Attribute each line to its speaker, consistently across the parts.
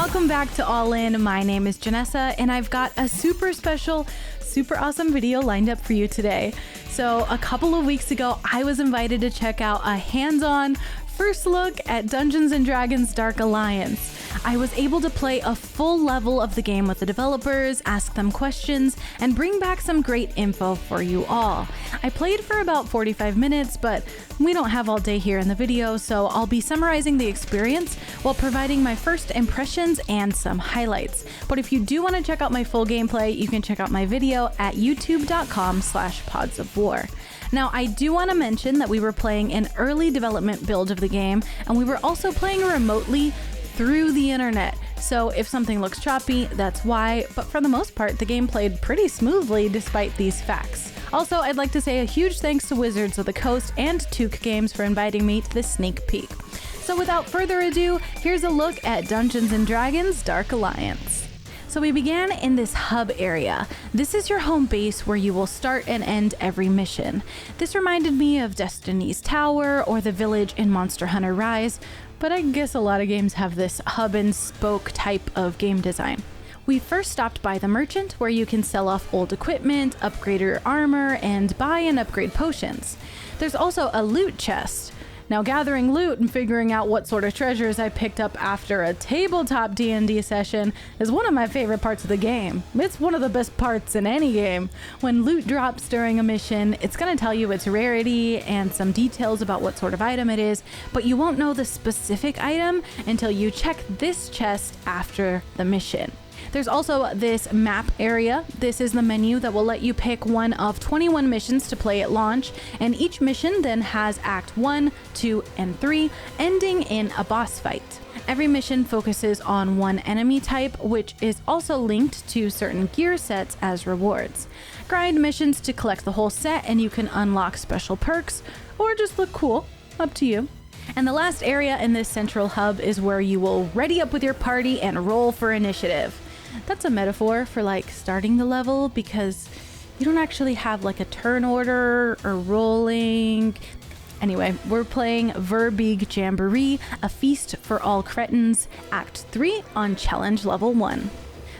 Speaker 1: Welcome back to All In. My name is Janessa, and I've got a super special, super awesome video lined up for you today. So a couple of weeks ago, I was invited to check out a hands-on first look at Dungeons & Dragons Dark Alliance. I was able to play a full level of the game with the developers, ask them questions, and bring back some great info for you all. I played for about 45 minutes, but we don't have all day here in the video, so I'll be summarizing the experience while providing my first impressions and some highlights. But if you do want to check out my full gameplay, you can check out my video at youtube.com/podsofwar. Now, I do want to mention that we were playing an early development build of the game, and we were also playing remotely through the internet. So if something looks choppy, that's why, but for the most part, the game played pretty smoothly despite these facts. Also, I'd like to say a huge thanks to Wizards of the Coast and Took Games for inviting me to this sneak peek. So without further ado, here's a look at Dungeons & Dragons Dark Alliance. So we began in this hub area. This is your home base where you will start and end every mission. This reminded me of Destiny's Tower or the village in Monster Hunter Rise, but I guess a lot of games have this hub and spoke type of game design. We first stopped by the merchant, where you can sell off old equipment, upgrade your armor, and buy and upgrade potions. There's also a loot chest. Now, gathering loot and figuring out what sort of treasures I picked up after a tabletop D&D session is one of my favorite parts of the game. It's one of the best parts in any game. When loot drops during a mission, it's going to tell you its rarity and some details about what sort of item it is, but you won't know the specific item until you check this chest after the mission. There's also this map area. This is the menu that will let you pick one of 21 missions to play at launch, and each mission then has Act 1, 2, and 3, ending in a boss fight. Every mission focuses on one enemy type, which is also linked to certain gear sets as rewards. Grind missions to collect the whole set, and you can unlock special perks, or just look cool, up to you. And the last area in this central hub is where you will ready up with your party and roll for initiative. That's a metaphor for like starting the level, because you don't actually have like a turn order or rolling. Anyway, we're playing Verbeeg Jamboree, a feast for all cretins, Act 3 on challenge level 1.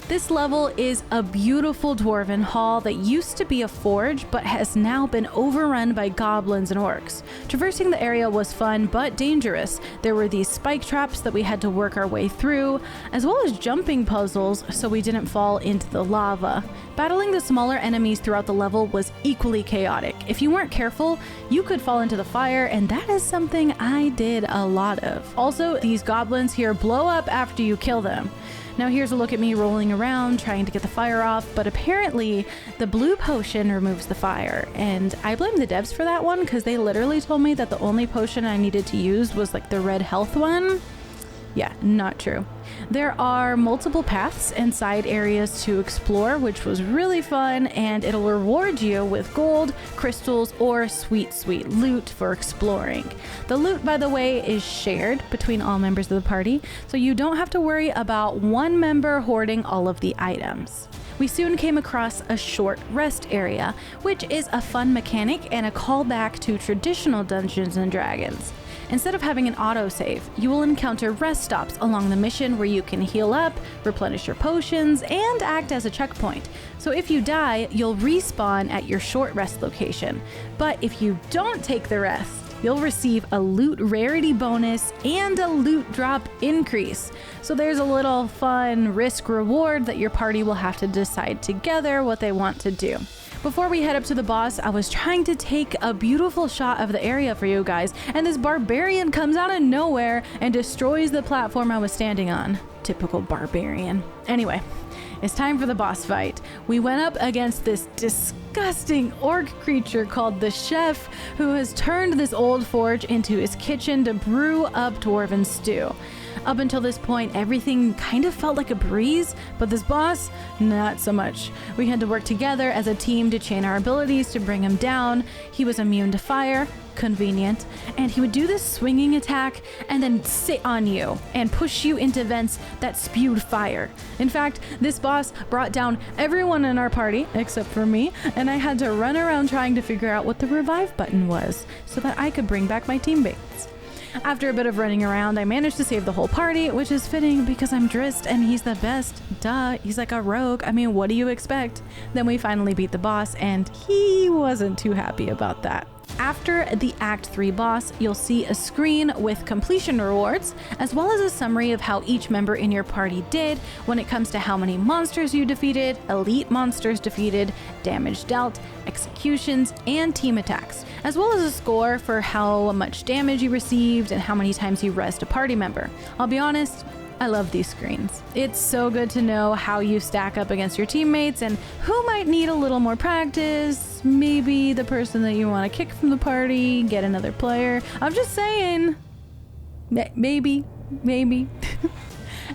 Speaker 1: This level is a beautiful dwarven hall that used to be a forge but has now been overrun by goblins and orcs. Traversing the area was fun but dangerous. There were these spike traps that we had to work our way through, as well as jumping puzzles so we didn't fall into the lava. Battling the smaller enemies throughout the level was equally chaotic. If you weren't careful, you could fall into the fire, and that is something I did a lot of. Also, these goblins here blow up after you kill them. Now here's a look at me rolling around trying to get the fire off, but apparently the blue potion removes the fire, and I blame the devs for that one because they literally told me that the only potion I needed to use was like the red health one. Yeah, not true. There are multiple paths and side areas to explore, which was really fun, and it'll reward you with gold, crystals, or sweet loot for exploring. The loot, by the way, is shared between all members of the party, so you don't have to worry about one member hoarding all of the items. We soon came across a short rest area, which is a fun mechanic and a callback to traditional Dungeons & Dragons. Instead of having an autosave, you will encounter rest stops along the mission where you can heal up, replenish your potions, and act as a checkpoint. So if you die, you'll respawn at your short rest location. But if you don't take the rest, you'll receive a loot rarity bonus and a loot drop increase. So there's a little fun risk reward that your party will have to decide together what they want to do. Before we head up to the boss, I was trying to take a beautiful shot of the area for you guys, and this barbarian comes out of nowhere and destroys the platform I was standing on. Typical barbarian. Anyway, it's time for the boss fight. We went up against this disgusting orc creature called the Chef, who has turned this old forge into his kitchen to brew up dwarven stew. Up until this point, everything kind of felt like a breeze, but this boss, not so much. We had to work together as a team to chain our abilities to bring him down. He was immune to fire, convenient, and he would do this swinging attack and then sit on you and push you into vents that spewed fire. In fact, this boss brought down everyone in our party except for me, and I had to run around trying to figure out what the revive button was so that I could bring back my teammates. After a bit of running around, I managed to save the whole party, which is fitting because I'm Drizzt and he's the best. Duh, he's like a rogue. I mean, what do you expect? Then we finally beat the boss and he wasn't too happy about that. After the Act 3 boss, you'll see a screen with completion rewards, as well as a summary of how each member in your party did when it comes to how many monsters you defeated, elite monsters defeated, damage dealt, executions, and team attacks, as well as a score for how much damage you received and how many times you rezzed a party member. I'll be honest, I love these screens. It's so good to know how you stack up against your teammates and who might need a little more practice. Maybe the person that you want to kick from the party, get another player. I'm just saying. Maybe.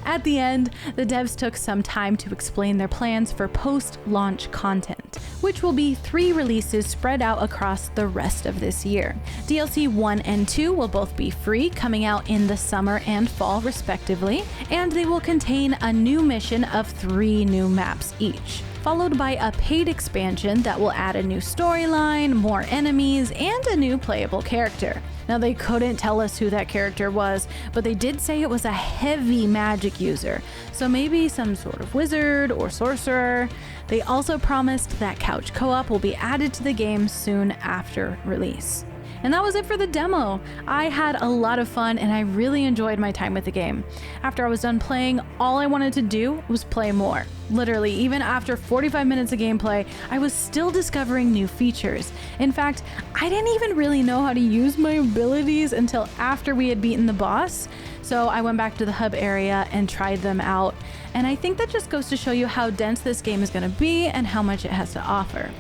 Speaker 1: At the end, the devs took some time to explain their plans for post-launch content, which will be 3 releases spread out across the rest of this year. DLC 1 and 2 will both be free, coming out in the summer and fall respectively, and they will contain a new mission of 3 new maps each, followed by a paid expansion that will add a new storyline, more enemies, and a new playable character. Now, they couldn't tell us who that character was, but they did say it was a heavy magic user, so maybe some sort of wizard or sorcerer. They also promised that couch co-op will be added to the game soon after release. And that was it for the demo. I had a lot of fun and I really enjoyed my time with the game. After I was done playing, all I wanted to do was play more. Literally, even after 45 minutes of gameplay, I was still discovering new features. In fact, I didn't even really know how to use my abilities until after we had beaten the boss. So I went back to the hub area and tried them out. And I think that just goes to show you how dense this game is going to be and how much it has to offer.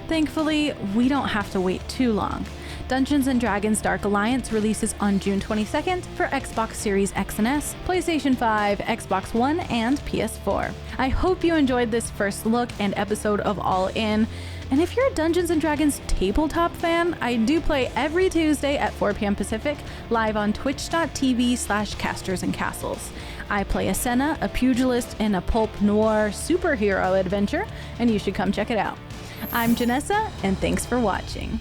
Speaker 1: Thankfully, we don't have to wait too long. Dungeons & Dragons Dark Alliance releases on June 22nd for Xbox Series X and S, PlayStation 5, Xbox One, and PS4. I hope you enjoyed this first look and episode of All In. And if you're a Dungeons & Dragons tabletop fan, I do play every Tuesday at 4 p.m. Pacific, live on twitch.tv/castersandcastles. I play a Senna, a pugilist in a pulp noir superhero adventure, and you should come check it out. I'm Janessa, and thanks for watching.